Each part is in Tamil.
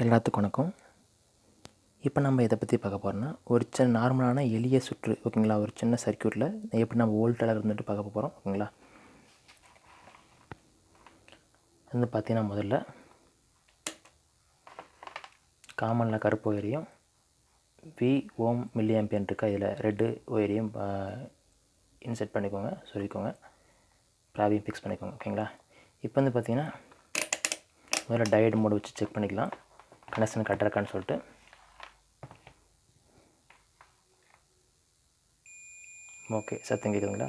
எல்லாத்துக்கும் வணக்கம். இப்போ நம்ம இதை பற்றி பார்க்க போகிறோம்னா, ஒரு சின்ன நார்மலான எளிய சுற்று ஓகேங்களா, ஒரு சின்ன சர்க்யூட்டில் எப்படி நம்ம வோல்டேஜ் இருந்துட்டு பார்க்க போகிறோம் ஓகேங்களா. வந்து பார்த்தீங்கன்னா முதல்ல காமனில் கருப்பு ஒயரையும் வி ஓம் மில்லி ஆம்பியன் இருக்கா, இதில் ரெட்டு ஒயரையும் இன்செர்ட் பண்ணிக்கோங்க, சொல்லிக்கோங்க, ப்ராபியும் ஃபிக்ஸ் பண்ணிக்கோங்க ஓகேங்களா. இப்போ வந்து பார்த்தீங்கன்னா முதல்ல டயோடு மோடு வச்சு செக் பண்ணிக்கலாம் கனெக்ஷன் கரெக்டாக இருக்கான்னு சொல்லிட்டு. ஓகே, சத்தம் கேட்குதுங்களா?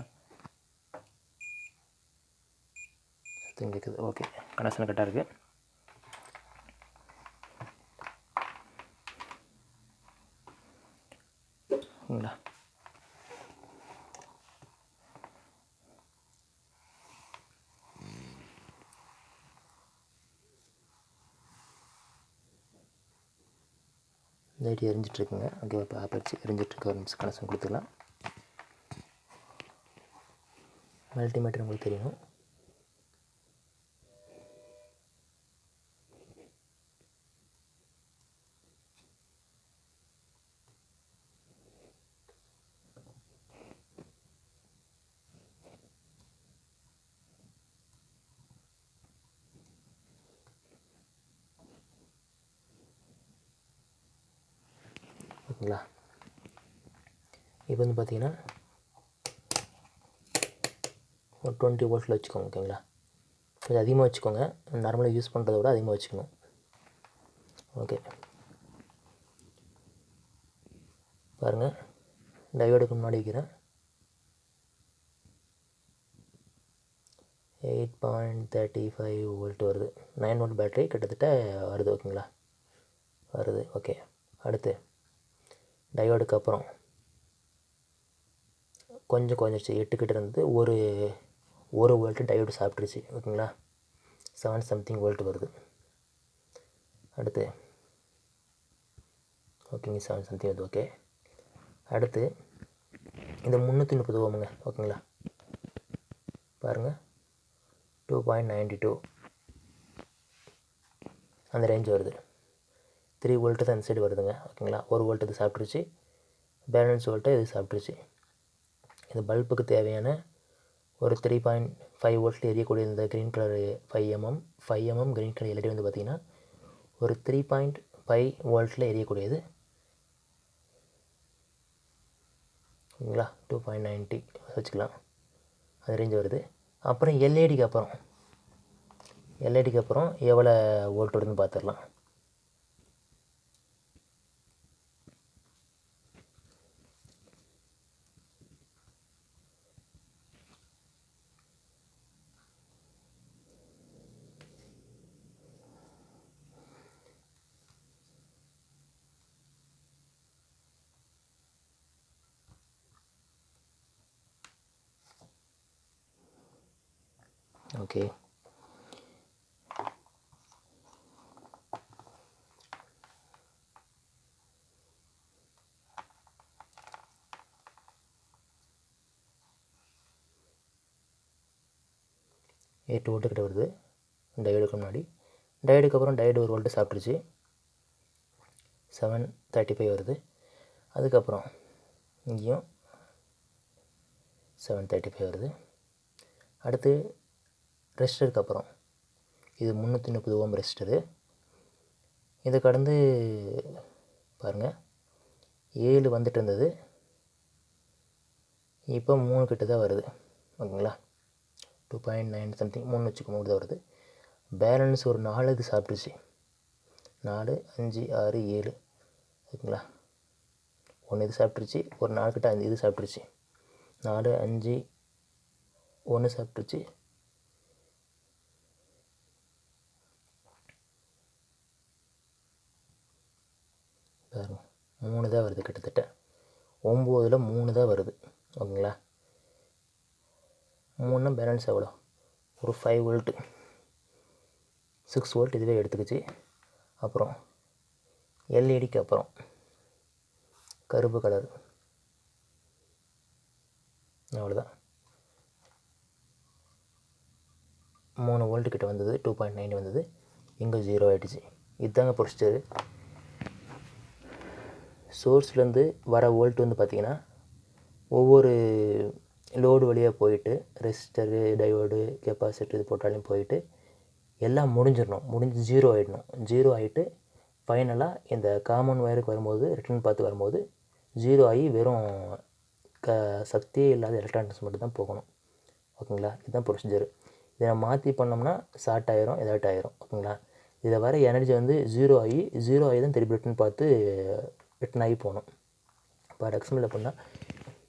சத்தம் கேட்குது. ஓகே, கனெக்ஷன் கரெக்டாக இருக்குது. ஓகேங்களா. லைட் எரிஞ்சிட்ருக்குங்க. ஓகே, இப்போ ஆப் வச்சு எரிஞ்சிட்ருக்கு. ஒரு நிமிஷம் கனெக்ஷன் கொடுத்துக்கலாம். மல்டிமீட்டர் உங்களுக்கு தெரியணும். ஓகேங்களா. இப்போ வந்து பார்த்தீங்கன்னா ஒரு 20 வோல்ட்டில் வச்சுக்கோங்க ஓகேங்களா. கொஞ்சம் அதிகமாக வச்சுக்கோங்க, நார்மலாக யூஸ் பண்ணுறத விட அதிகமாக வச்சுக்கணும். ஓகே, பாருங்கள், டயோடுக்கு முன்னாடி வைக்கிறேன். 8.35 வோல்ட் வருது. 9 வோல்ட் பேட்டரி கிட்டத்தட்ட வருது ஓகேங்களா, வருது. ஓகே, அடுத்து டயோடுக்கு அப்புறம் கொஞ்சம் குறைஞ்சிருச்சு. 8 கிட்ட இருந்து ஒரு வோல்ட்டு டயோடு சாப்பிட்ருச்சு ஓகேங்களா. 7 சம்திங் வோல்ட் வருது. அடுத்து ஓகேங்க, 7 சம்திங் வருது. ஓகே, அடுத்து இந்த 330 ஓமுங்க ஓகேங்களா. பாருங்கள், 2.92 அந்த ரேஞ்ச் வருது. 3 வோல்ட்டு தான் அந்த சைடு வருதுங்க ஓகேங்களா. 1 வோல்ட் இது சாப்பிட்ருச்சு, பேலன்ஸ் வோல்ட்டை இது சாப்பிட்ருச்சு. இந்த பல்புக்கு தேவையான ஒரு 3.5 வோல்ட்டில் எரியக்கூடிய இந்த green colour 5 mm green colour LED வந்து பார்த்திங்கன்னா ஒரு 3.5 வோல்ட்டில் எரியக்கூடியது ஓகேங்களா. 2.90 வச்சுக்கலாம், அது ரேஞ்ச் வருது. அப்புறம் எல்இடிக்கு அப்புறம் எவ்வளோ வோல்ட் வருதுன்னு பார்த்துடலாம். ஓகே, எட்டு வோல்ட்டு கிட்ட வருது டயோடுக்கு முன்னாடி. டயோடுக்கு அப்புறம் டயோடு 1 வோல்ட்டு சாப்பிட்ருச்சு, 7.35 வருது. அதுக்கப்புறம் இங்கேயும் 7.35 வருது. அடுத்து ரெசிஸ்டருக்கு அப்புறம் இது 330 ஓம் ரெசிஸ்டரு. இதை கடந்து பாருங்கள், 7 வந்துட்டு இருந்தது, இப்போ 3 கிட்ட தான் வருது ஓகேங்களா. 2.9 சம்திங் 3 வச்சுக்கோங்க, தான் வருது. பேலன்ஸ் ஒரு 4 இது சாப்பிட்ருச்சு. 4, 5, 6, 7 ஓகேங்களா. 1 இது சாப்பிட்ருச்சு, ஒரு 4 கிட்ட 5 இது சாப்பிட்ருச்சு. 4, 5, 1 சாப்பிட்ருச்சு. பாருங்கள், 3 தான் வருது. கிட்டத்தட்ட 9ல் 3 தான் வருது ஓகேங்களா. 3னா பேலன்ஸ் எவ்வளோ, ஒரு 5 வோல்ட்டு, 6 வோல்ட் இதுவே எடுத்துக்கிச்சு. அப்புறம் எல்இடிக்கு அப்புறம் கருப்பு கலர், அவ்வளோதான். 3 வோல்ட்டு கிட்ட வந்தது, 2.9 வந்தது, இங்கே 0 ஆகிடுச்சு. இதுதாங்க ப்ரொசீஜர். சோர்ஸ்லேருந்து வர வோல்ட் வந்து பார்த்திங்கன்னா ஒவ்வொரு லோடு வழியாக போயிட்டு ரெசிஸ்டரு, டையோடு, கெப்பாசிட்டர் இது போட்டாலையும் போயிட்டு எல்லாம் முடிஞ்சு 0 ஆகிடணும். 0 ஆகிட்டு ஃபைனலாக இந்த காமன் ஒயருக்கு வரும்போது ரிட்டர்ன் பார்த்து வரும்போது 0 ஆகி வெறும் சக்தியே இல்லாத எலக்ட்ரானிக்ஸ் மட்டும் தான் போகணும். ஓகேங்களா? இதுதான் ப்ரொசீஜர். இதை மாற்றி பண்ணோம்னா ஷார்ட் ஆயிரும், எதாட்டும் ஆயிரும். ஓகேங்களா? இதில் வர எனர்ஜி வந்து 0 ஆகி தான் திருப்பி ரிட்டர்ன் பார்த்து ரிட்டர்ன் ஆகி போகணும். இப்போ எக்ஸாம்பிள் எப்படின்னா,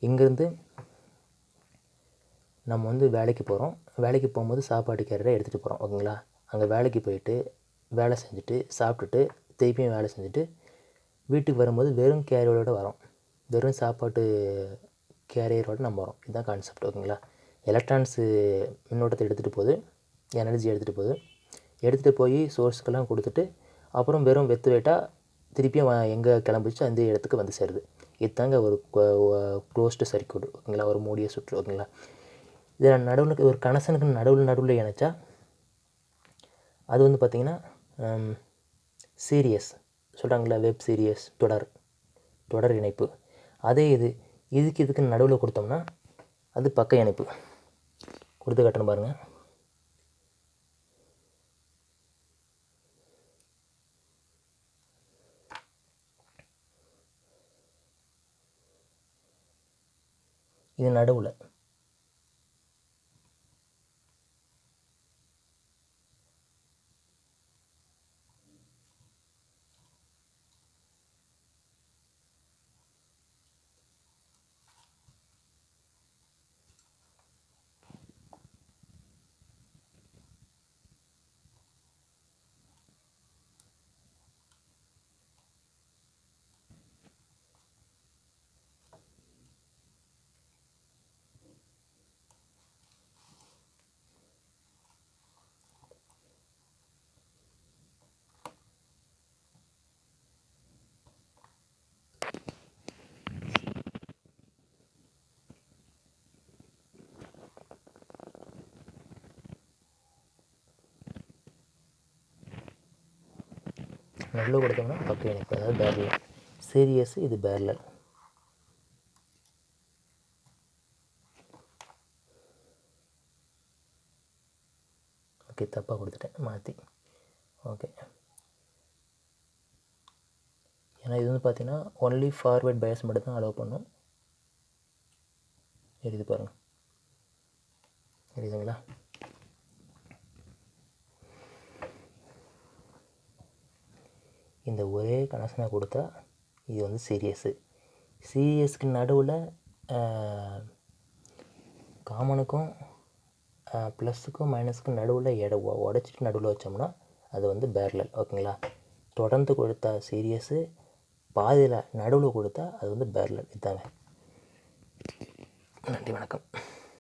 இங்கேருந்து நம்ம வந்து வேலைக்கு போகிறோம். வேலைக்கு போகும்போது சாப்பாடு கேரியரை எடுத்துகிட்டு போகிறோம். ஓகேங்களா? அங்கே வேலைக்கு போயிட்டு வேலை செஞ்சுட்டு சாப்பிட்டுட்டு திருப்பியும் வேலை செஞ்சுட்டு வீட்டுக்கு வரும்போது வெறும் கேரியரோடு வரோம். வெறும் சாப்பாட்டு கேரியரோடு நம்ம வரோம். இதுதான் கான்செப்ட். ஓகேங்களா? எலக்ட்ரான்ஸு மின்னோட்டத்தை எடுத்துகிட்டு போகுது, எனர்ஜி எடுத்துகிட்டு போய் சோர்ஸுக்கெல்லாம் கொடுத்துட்டு அப்புறம் வெறும் வெத்து வெயிட்டாக திருப்பியும் எங்கே கிளம்பிச்சு அந்த இடத்துக்கு வந்து சேருது. இதுதாங்க ஒரு க்ளோஸ்டு சர்க்யூட். ஓகேங்களா? ஒரு மூடிய சுற்று. ஓகேங்களா? இதில் நடுவில் ஒரு கனெக்ஷனுக்கு நடுவில் இணைச்சா அது வந்து பார்த்திங்கன்னா சீரியஸ் சொல்கிறாங்களா, வெப் சீரியஸ், தொடர் இணைப்பு. அதே இதுக்கு நடுவில் கொடுத்தோம்னா அது பக்க இணைப்பு. கொடுத்து காட்டணும் பாருங்கள். இது நடுவில் கொடுத்தோம்னா பக்க இணைப்பு, அதாவது பேரலல். சீரியஸ், இது பேரலல். ஓகே, தப்பாக கொடுத்துட்டேன் மாற்றி. ஓகே, ஏன்னா இது வந்து பார்த்திங்கன்னா ஒன்லி ஃபார்வேர்ட் பயஸ் மட்டும் தான் அலோவ் பண்ணும். எரியுது பாருங்கள், எரியுதுங்களா? இந்த ஒரே கனெக்ஷனை கொடுத்தா இது வந்து சீரியஸுக்கு நடுவில் காமனுக்கும் ப்ளஸுக்கும் மைனஸுக்கும் நடுவில் உடச்சிட்டு நடுவில் வச்சோம்னா அது வந்து பேரலல். ஓகேங்களா? தொடர்ந்து கொடுத்தா சீரியஸு, பாதியில் நடுவில் கொடுத்தா அது வந்து பேரலல். இதுதாங்க. நன்றி, வணக்கம்.